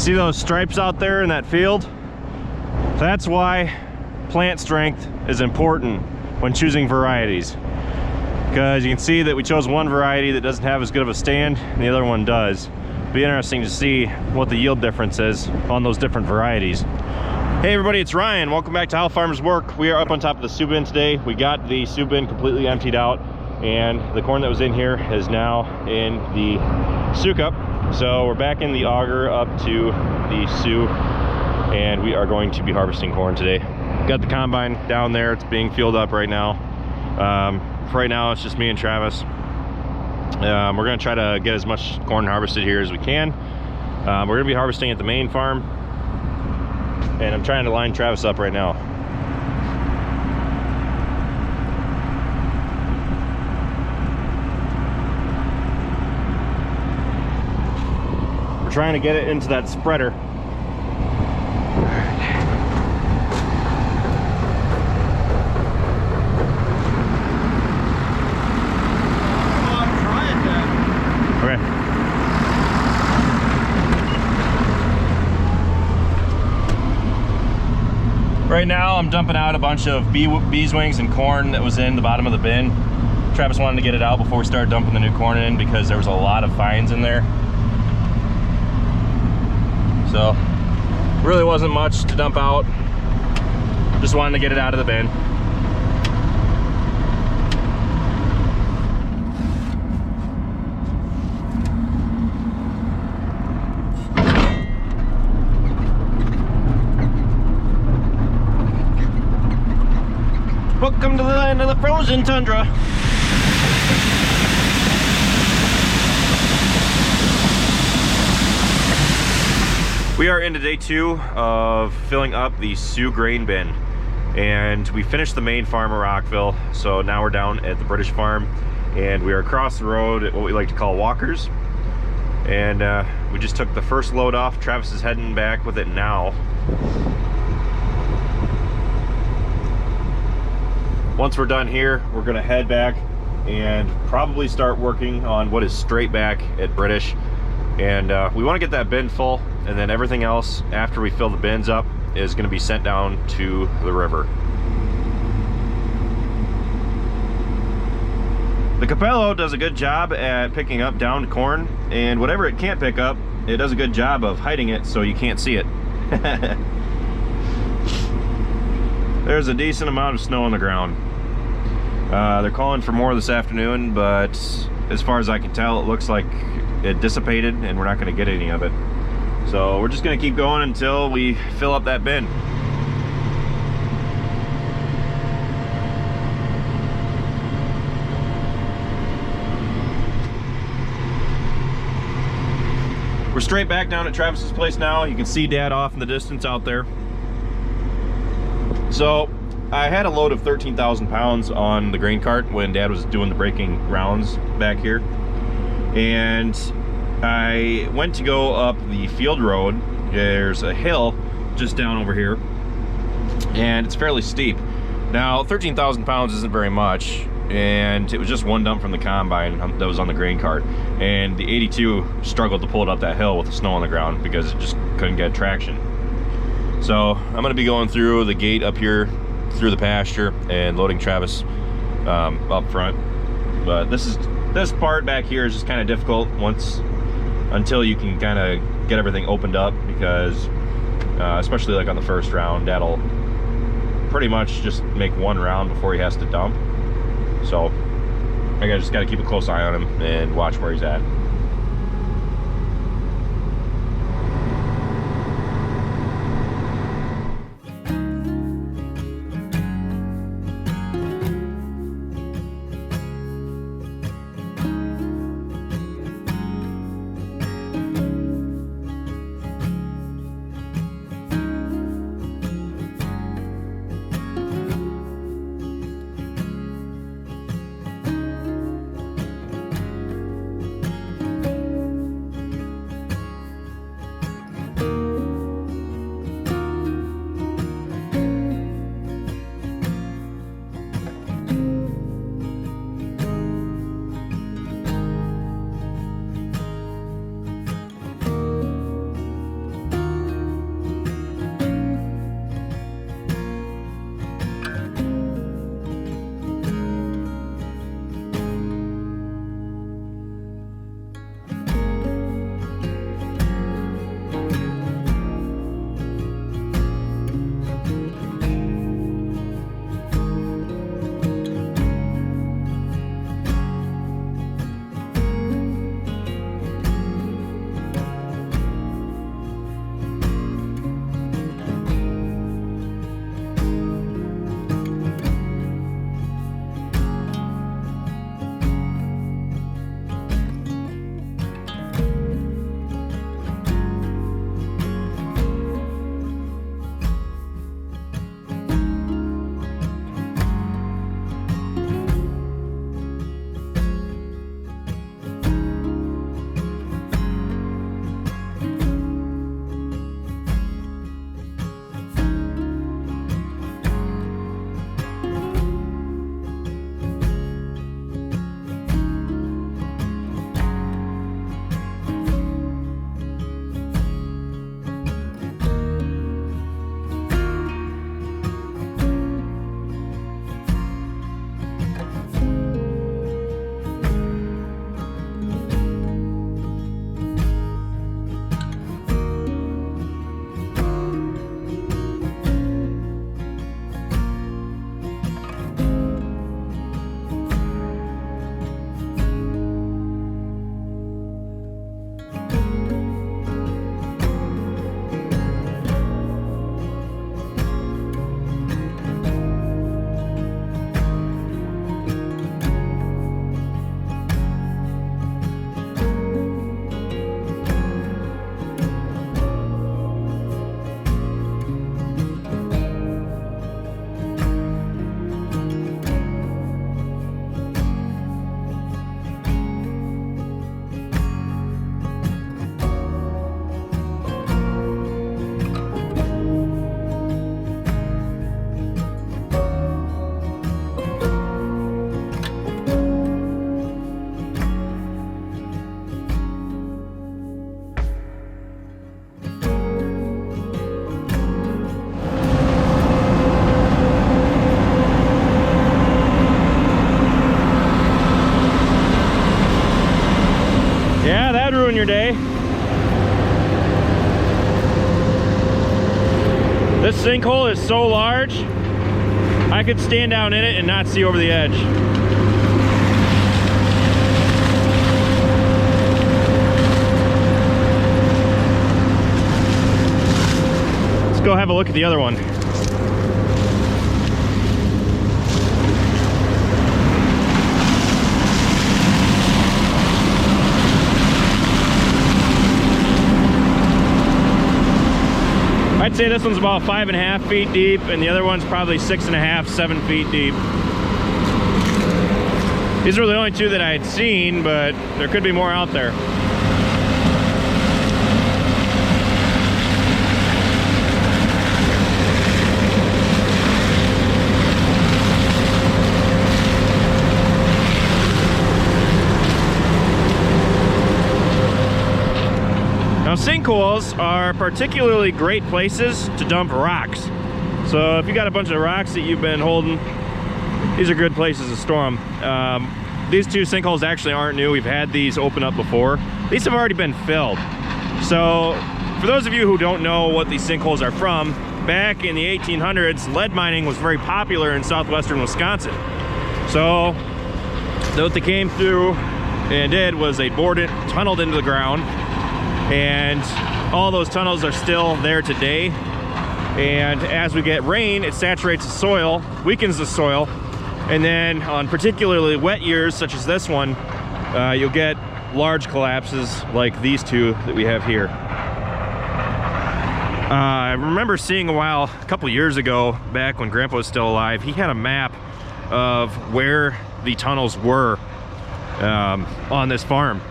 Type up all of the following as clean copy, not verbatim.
See those stripes out there in that field? That's why plant strength is important when choosing varieties. Because you can see that we chose one variety that doesn't have as good of a stand, and the other one does. It'll be interesting to see what the yield difference is on those different varieties. Hey everybody, it's Ryan. Welcome back to How Farmers Work. We are up on top of the Sioux bin today. We got the Sioux bin completely emptied out, and the corn that was in here is now in the Sioux cup. So we're back in the auger up to the Sioux, and we are going to be harvesting corn today. Got the combine down there. It's being fueled up right now. For right now, it's just me and Travis. We're going to try to get as much corn harvested here as we can. We're going to be harvesting at the main farm, and I'm trying to line Travis up right now. We're trying to get it into that spreader. Right now I'm dumping out a bunch of bees wings and corn that was in the bottom of the bin. Travis wanted to get it out before we started dumping the new corn in because there was a lot of fines in there. So really wasn't much to dump out. Just wanted to get it out of the bin. Welcome to the land of the frozen tundra. We are into day 2 of filling up the Sioux grain bin, and we finished the main farm of Rockville, so now we're down at the British farm, and we are across the road at what we like to call Walkers, and we just took the first load off. Travis is heading back with it now. Once we're done here, we're gonna head back and probably start working on what is straight back at British. And we wanna get that bin full, and then everything else after we fill the bins up is gonna be sent down to the river. The Capello does a good job at picking up downed corn, and whatever it can't pick up, it does a good job of hiding it so you can't see it. There's a decent amount of snow on the ground. They're calling for more this afternoon, but as far as I can tell, it looks like it dissipated and we're not going to get any of it. So we're just going to keep going until we fill up that bin. We're straight back down at Travis's place now. You can see Dad off in the distance out there. So I had a load of 13,000 pounds on the grain cart when Dad was doing the breaking rounds back here, and I went to go up the field road. There's a hill just down over here, and it's fairly steep. Now 13,000 pounds isn't very much, and it was just one dump from the combine that was on the grain cart, and the 82 struggled to pull it up that hill with the snow on the ground because it just couldn't get traction. So I'm gonna be going through the gate up here through the pasture and loading Travis up front. But this part back here is just kind of difficult until you can kind of get everything opened up, because especially like on the first round, Dad'll pretty much just make one round before he has to dump. So I just gotta keep a close eye on him and watch where he's at. sinkhole is so large, I could stand down in it and not see over the edge. Let's go have a look at the other one. I'd say this one's about 5.5 feet deep, and the other one's probably 6.5, 7 feet deep. These were the only two that I had seen, but there could be more out there. Now, sinkholes are particularly great places to dump rocks. So if you got a bunch of rocks that you've been holding, these are good places to store them. These two sinkholes actually aren't new. We've had these open up before. These have already been filled. So for those of you who don't know what these sinkholes are from, back in the 1800s, lead mining was very popular in southwestern Wisconsin. So what they came through and did was they bored it, tunneled into the ground, and all those tunnels are still there today. And as we get rain, it saturates the soil, weakens the soil, and then on particularly wet years such as this one, you'll get large collapses like these two that we have here. I remember seeing a couple years ago, back when Grandpa was still alive, he had a map of where the tunnels were on this farm,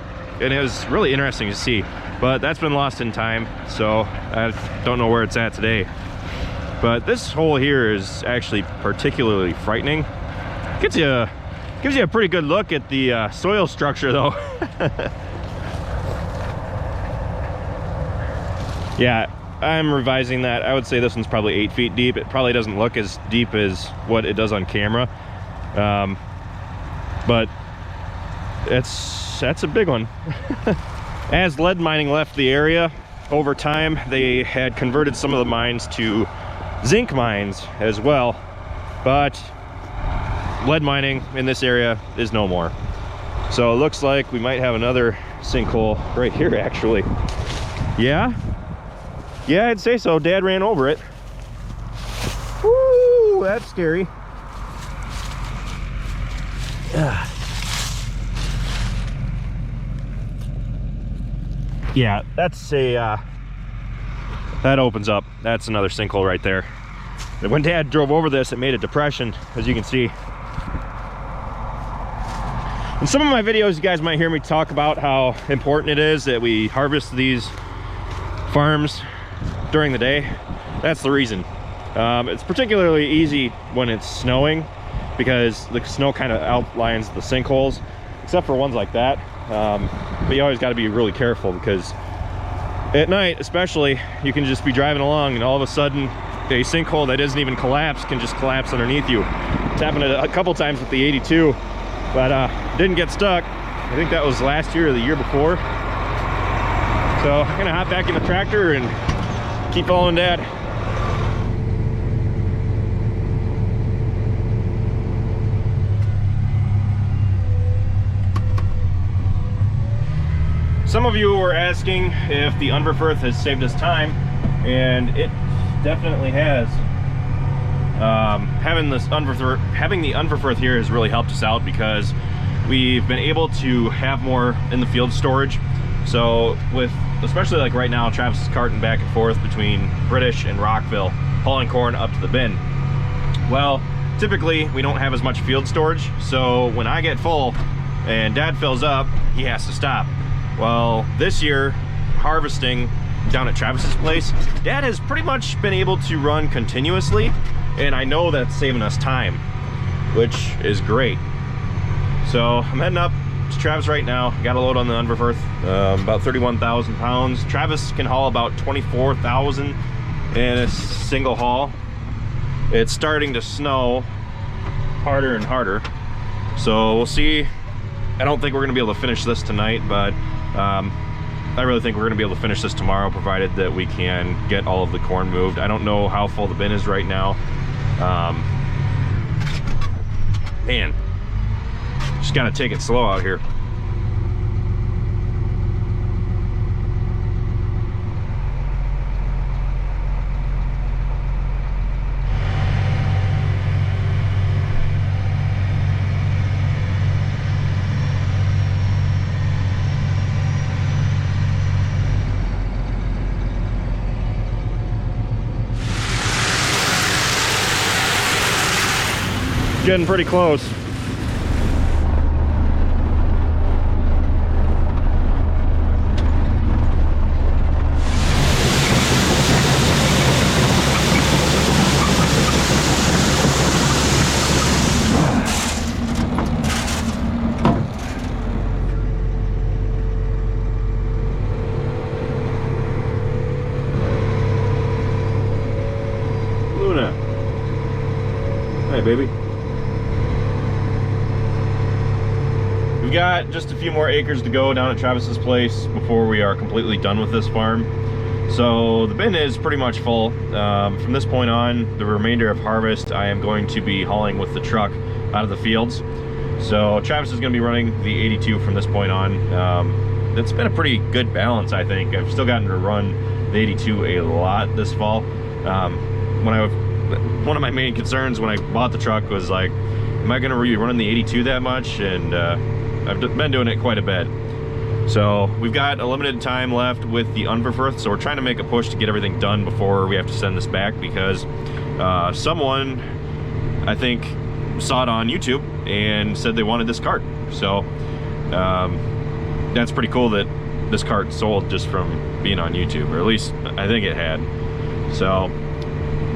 and it was really interesting to see. But that's been lost in time, so I don't know where it's at today. But this hole here is actually particularly frightening. Gives you a pretty good look at the soil structure, though. Yeah, I'm revising that. I would say this one's probably 8 feet deep. It probably doesn't look as deep as what it does on camera, but that's a big one. As lead mining left the area, over time they had converted some of the mines to zinc mines as well, but lead mining in this area is no more. So it looks like we might have another sinkhole right here, actually. Yeah, I'd say so. Dad ran over it. Woo, that's scary. Yeah, that's a that opens up. That's another sinkhole right there. And when Dad drove over this, it made a depression, as you can see. In some of my videos, you guys might hear me talk about how important it is that we harvest these farms during the day. That's the reason. It's particularly easy when it's snowing, because the snow kind of outlines the sinkholes, except for ones like that. But you always got to be really careful, because at night especially, you can just be driving along and all of a sudden a sinkhole that isn't even collapsed can just collapse underneath you. It's happened a couple times with the 82, but didn't get stuck. I think that was last year or the year before. So I'm gonna hop back in the tractor and keep following Dad. Some of you were asking if the Unverferth has saved us time, and it definitely has. Having the Unverferth here has really helped us out, because we've been able to have more in the field storage. So with, especially like right now, Travis is carting back and forth between British and Rockville, hauling corn up to the bin. Well, typically we don't have as much field storage, so when I get full and Dad fills up, he has to stop. Well, this year, harvesting down at Travis's place, Dad has pretty much been able to run continuously, and I know that's saving us time, which is great. So I'm heading up to Travis right now. Got a load on the Unverferth, about 31,000 pounds. Travis can haul about 24,000 in a single haul. It's starting to snow harder and harder, so we'll see. I don't think we're gonna be able to finish this tonight, but I really think we're gonna be able to finish this tomorrow, provided that we can get all of the corn moved. I don't know how full the bin is right now. Man, just gotta take it slow out here. Getting pretty close. Luna. Hey, baby. We've got just a few more acres to go down at Travis's place before we are completely done with this farm. So the bin is pretty much full. From this point on, the remainder of harvest, I am going to be hauling with the truck out of the fields. So Travis is going to be running the 82 from this point on. It's been a pretty good balance, I think. I've still gotten to run the 82 a lot this fall. One of my main concerns when I bought the truck was like, am I going to be running the 82 that much? And I've been doing it quite a bit. So we've got a limited time left with the Unverfirth, so we're trying to make a push to get everything done before we have to send this back, because someone, I think, saw it on YouTube and said they wanted this cart. So that's pretty cool that this cart sold just from being on YouTube, or at least I think it had. So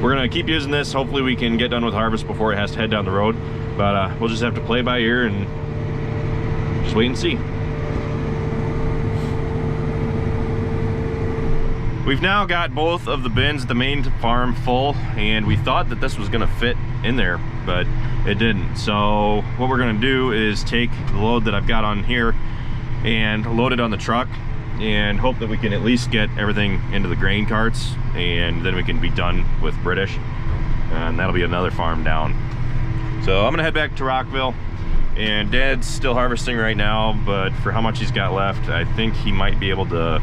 we're gonna keep using this. Hopefully we can get done with harvest before it has to head down the road, but we'll just have to play by ear and just wait and see. We've now got both of the bins at the main farm full, and we thought that this was gonna fit in there, but it didn't. So what we're gonna do is take the load that I've got on here and load it on the truck, and hope that we can at least get everything into the grain carts, and then we can be done with British, and that'll be another farm down. So I'm gonna head back to Rockville, and Dad's still harvesting right now, but for how much he's got left, I think we might be able to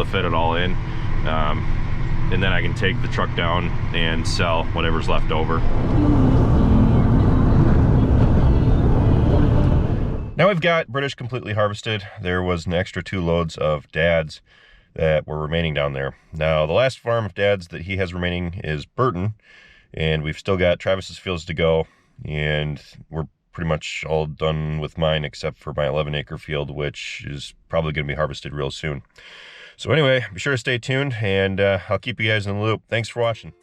fit it all in, and then I can take the truck down and sell whatever's left over. Now we've got British completely harvested. There was an extra 2 loads of Dad's that were remaining down there. Now the last farm of Dad's that he has remaining is Burton, and we've still got Travis's fields to go, and we're pretty much all done with mine except for my 11-acre field, which is probably going to be harvested real soon. So anyway, be sure to stay tuned, and I'll keep you guys in the loop. Thanks for watching.